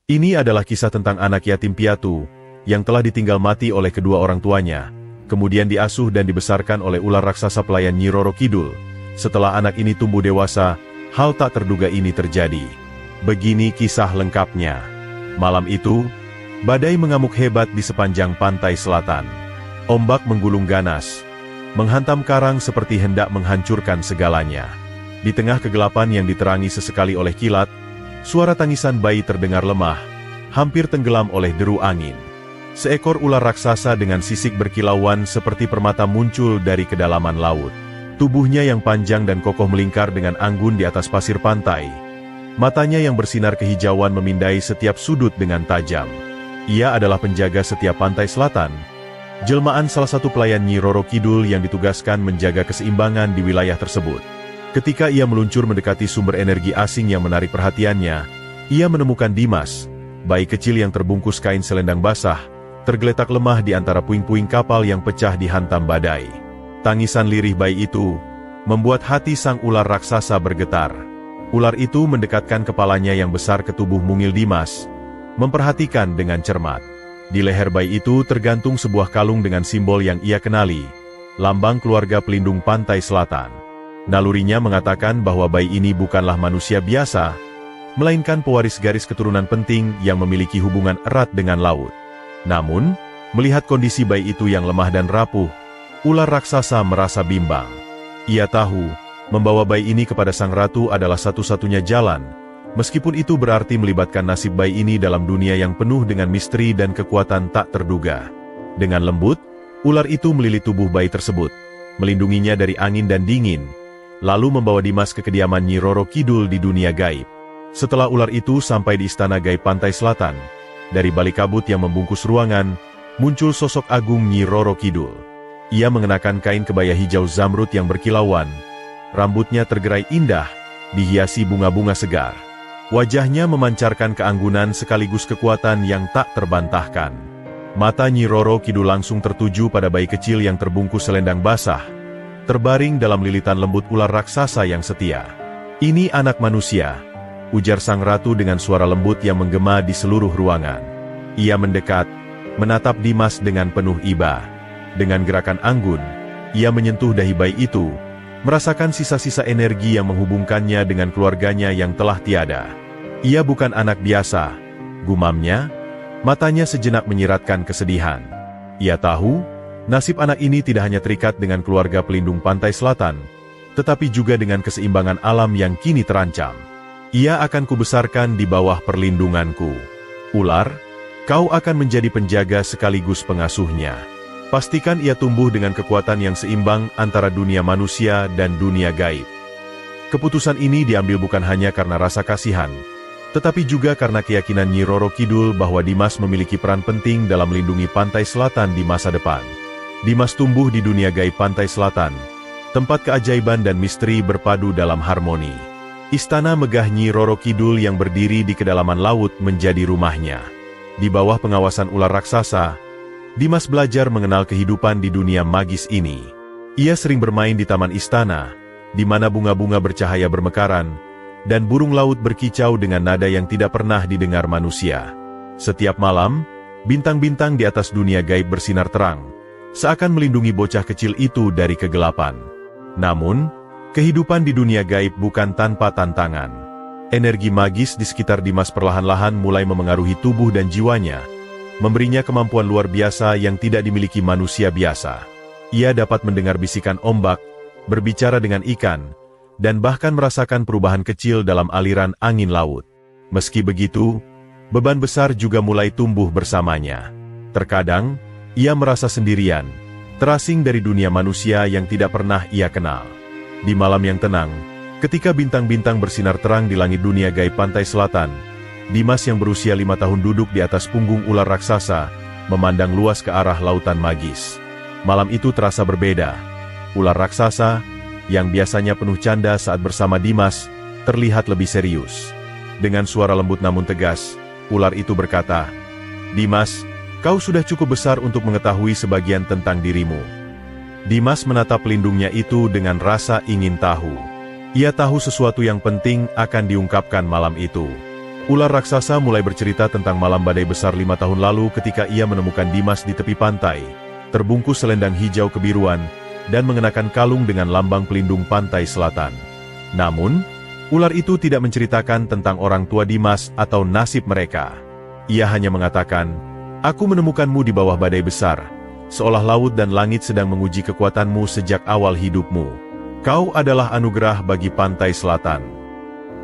Ini adalah kisah tentang anak yatim piatu, yang telah ditinggal mati oleh kedua orang tuanya, kemudian diasuh dan dibesarkan oleh ular raksasa pelayan Nyi Roro Kidul. Setelah anak ini tumbuh dewasa, hal tak terduga ini terjadi. Begini kisah lengkapnya. Malam itu, badai mengamuk hebat di sepanjang pantai selatan. Ombak menggulung ganas, menghantam karang seperti hendak menghancurkan segalanya. Di tengah kegelapan yang diterangi sesekali oleh kilat, suara tangisan bayi terdengar lemah, hampir tenggelam oleh deru angin. Seekor ular raksasa dengan sisik berkilauan seperti permata muncul dari kedalaman laut. Tubuhnya yang panjang dan kokoh melingkar dengan anggun di atas pasir pantai. Matanya yang bersinar kehijauan memindai setiap sudut dengan tajam. Ia adalah penjaga setiap pantai selatan, jelmaan salah satu pelayan Nyi Roro Kidul yang ditugaskan menjaga keseimbangan di wilayah tersebut. Ketika ia meluncur mendekati sumber energi asing yang menarik perhatiannya, ia menemukan Dimas, bayi kecil yang terbungkus kain selendang basah, tergeletak lemah di antara puing-puing kapal yang pecah dihantam badai. Tangisan lirih bayi itu membuat hati sang ular raksasa bergetar. Ular itu mendekatkan kepalanya yang besar ke tubuh mungil Dimas, memperhatikan dengan cermat. Di leher bayi itu tergantung sebuah kalung dengan simbol yang ia kenali, lambang keluarga pelindung pantai selatan. Nalurinya mengatakan bahwa bayi ini bukanlah manusia biasa, melainkan pewaris garis keturunan penting yang memiliki hubungan erat dengan laut. Namun, melihat kondisi bayi itu yang lemah dan rapuh, ular raksasa merasa bimbang. Ia tahu, membawa bayi ini kepada sang ratu adalah satu-satunya jalan, meskipun itu berarti melibatkan nasib bayi ini dalam dunia yang penuh dengan misteri dan kekuatan tak terduga. Dengan lembut, ular itu melilit tubuh bayi tersebut, melindunginya dari angin dan dingin, lalu membawa Dimas ke kediaman Nyi Roro Kidul di dunia gaib. Setelah ular itu sampai di istana gaib pantai selatan, dari balik kabut yang membungkus ruangan, muncul sosok agung Nyi Roro Kidul. Ia mengenakan kain kebaya hijau zamrud yang berkilauan, rambutnya tergerai indah, dihiasi bunga-bunga segar. Wajahnya memancarkan keanggunan sekaligus kekuatan yang tak terbantahkan. Mata Nyi Roro Kidul langsung tertuju pada bayi kecil yang terbungkus selendang basah, terbaring dalam lilitan lembut ular raksasa yang setia. "Ini anak manusia," ujar sang ratu dengan suara lembut yang menggema di seluruh ruangan. Ia mendekat, menatap Dimas dengan penuh iba. Dengan gerakan anggun, ia menyentuh dahi bayi itu, merasakan sisa-sisa energi yang menghubungkannya dengan keluarganya yang telah tiada. "Ia bukan anak biasa," gumamnya, matanya sejenak menyiratkan kesedihan. Ia tahu, nasib anak ini tidak hanya terikat dengan keluarga pelindung pantai selatan, tetapi juga dengan keseimbangan alam yang kini terancam. "Ia akan kubesarkan di bawah perlindunganku. Ular, kau akan menjadi penjaga sekaligus pengasuhnya. Pastikan ia tumbuh dengan kekuatan yang seimbang antara dunia manusia dan dunia gaib." Keputusan ini diambil bukan hanya karena rasa kasihan, tetapi juga karena keyakinan Nyi Roro Kidul bahwa Dimas memiliki peran penting dalam melindungi pantai selatan di masa depan. Dimas tumbuh di dunia gaib pantai selatan, tempat keajaiban dan misteri berpadu dalam harmoni. Istana megah Nyi Roro Kidul yang berdiri di kedalaman laut menjadi rumahnya. Di bawah pengawasan ular raksasa, Dimas belajar mengenal kehidupan di dunia magis ini. Ia sering bermain di taman istana, di mana bunga-bunga bercahaya bermekaran, dan burung laut berkicau dengan nada yang tidak pernah didengar manusia. Setiap malam, bintang-bintang di atas dunia gaib bersinar terang, seakan melindungi bocah kecil itu dari kegelapan. Namun, kehidupan di dunia gaib bukan tanpa tantangan. Energi magis di sekitar Dimas perlahan-lahan mulai memengaruhi tubuh dan jiwanya, memberinya kemampuan luar biasa yang tidak dimiliki manusia biasa. Ia dapat mendengar bisikan ombak, berbicara dengan ikan, dan bahkan merasakan perubahan kecil dalam aliran angin laut. Meski begitu, beban besar juga mulai tumbuh bersamanya. Terkadang, ia merasa sendirian, terasing dari dunia manusia yang tidak pernah ia kenal. Di malam yang tenang, ketika bintang-bintang bersinar terang di langit dunia gaib pantai selatan, Dimas yang berusia 5 tahun duduk di atas punggung ular raksasa, memandang luas ke arah lautan magis. Malam itu terasa berbeda. Ular raksasa, yang biasanya penuh canda saat bersama Dimas, terlihat lebih serius. Dengan suara lembut namun tegas, ular itu berkata, "Dimas, kau sudah cukup besar untuk mengetahui sebagian tentang dirimu." Dimas menatap pelindungnya itu dengan rasa ingin tahu. Ia tahu sesuatu yang penting akan diungkapkan malam itu. Ular raksasa mulai bercerita tentang malam badai besar 5 tahun lalu ketika ia menemukan Dimas di tepi pantai, terbungkus selendang hijau kebiruan, dan mengenakan kalung dengan lambang pelindung pantai selatan. Namun, ular itu tidak menceritakan tentang orang tua Dimas atau nasib mereka. Ia hanya mengatakan, "Aku menemukanmu di bawah badai besar, seolah laut dan langit sedang menguji kekuatanmu sejak awal hidupmu. Kau adalah anugerah bagi pantai selatan."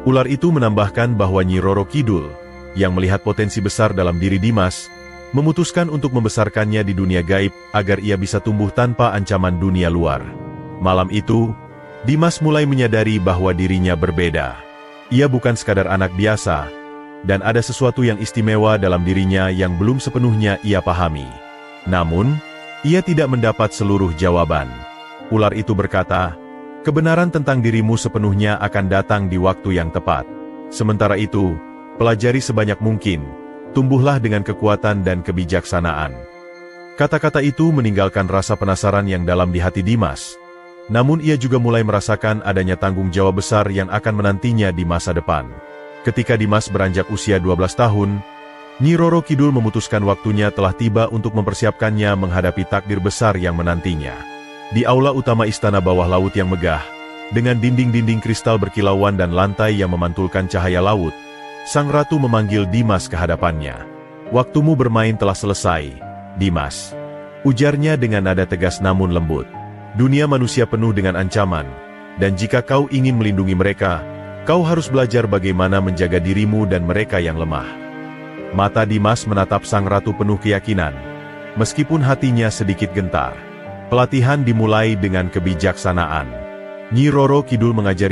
Ular itu menambahkan bahwa Nyi Roro Kidul, yang melihat potensi besar dalam diri Dimas, memutuskan untuk membesarkannya di dunia gaib agar ia bisa tumbuh tanpa ancaman dunia luar. Malam itu, Dimas mulai menyadari bahwa dirinya berbeda. Ia bukan sekadar anak biasa, dan ada sesuatu yang istimewa dalam dirinya yang belum sepenuhnya ia pahami. Namun, ia tidak mendapat seluruh jawaban. Ular itu berkata, "Kebenaran tentang dirimu sepenuhnya akan datang di waktu yang tepat. Sementara itu, pelajari sebanyak mungkin, tumbuhlah dengan kekuatan dan kebijaksanaan." Kata-kata itu meninggalkan rasa penasaran yang dalam di hati Dimas. Namun ia juga mulai merasakan adanya tanggung jawab besar yang akan menantinya di masa depan. Ketika Dimas beranjak usia 12 tahun, Nyi Roro Kidul memutuskan waktunya telah tiba untuk mempersiapkannya menghadapi takdir besar yang menantinya. Di aula utama istana bawah laut yang megah, dengan dinding-dinding kristal berkilauan dan lantai yang memantulkan cahaya laut, sang ratu memanggil Dimas ke hadapannya. "Waktumu bermain telah selesai, Dimas," ujarnya dengan nada tegas namun lembut. "Dunia manusia penuh dengan ancaman, dan jika kau ingin melindungi mereka, kau harus belajar bagaimana menjaga dirimu dan mereka yang lemah." Mata Dimas menatap sang ratu penuh keyakinan, meskipun hatinya sedikit gentar. Pelatihan dimulai dengan kebijaksanaan. Nyi Roro Kidul mengajari